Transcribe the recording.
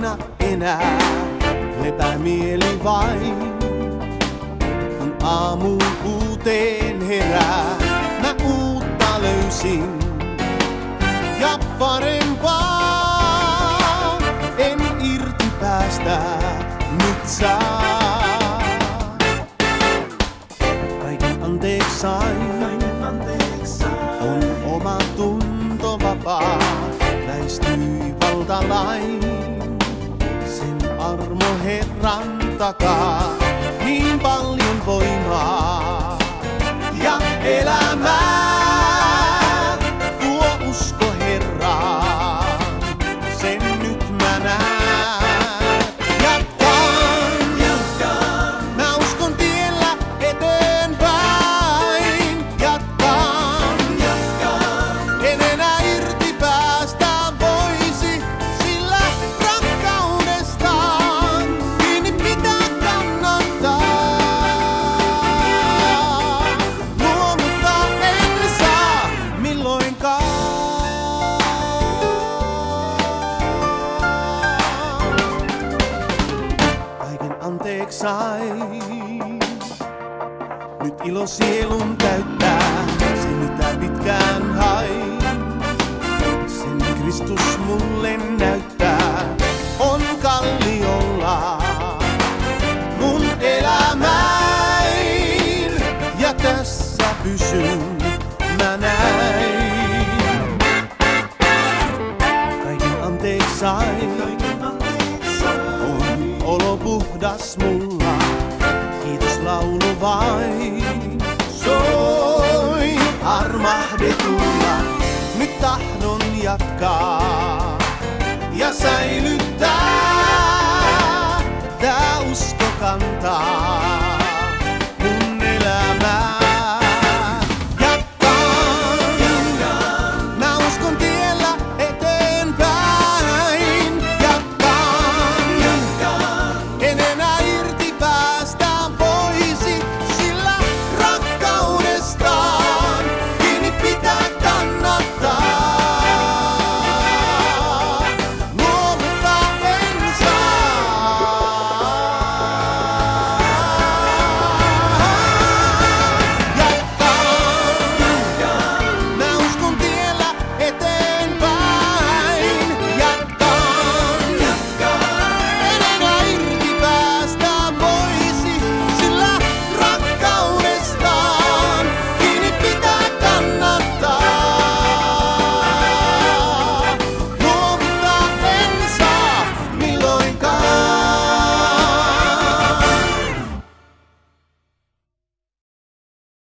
anna enää lepää mieli vain. Kun aamu 6 herää, mä uutta löysin ja parempaa en irti päästä nyt saa. Kaiken anteeksi sain, on oma tunto vapaa, väistyi valtalain sen armo Herran takaa. Niin paljon voimaa ja elämää tuo usko Herraan, sen nyt mä näen. Jatkan, mä uskon tiellä eteenpäin. Jatkan, en enää irti päästä voisi, sillä rakkaudestaan kiinni pitää kannattaa. Luovuttaa en saa milloinkaan. Kaiken anteeksi sain, nyt ilo sielun täyttää, se mitä pitkään hain. Sen Kristus mulle näyttää, on kalliolla mun elämäin. Ja tässä pysyn mä näin. Kaiken anteeksi sain, on olo puhdas mulla, kiitos laulu vain. Soi armahdetulla, nyt tahdon jatkaa ja säilyttää.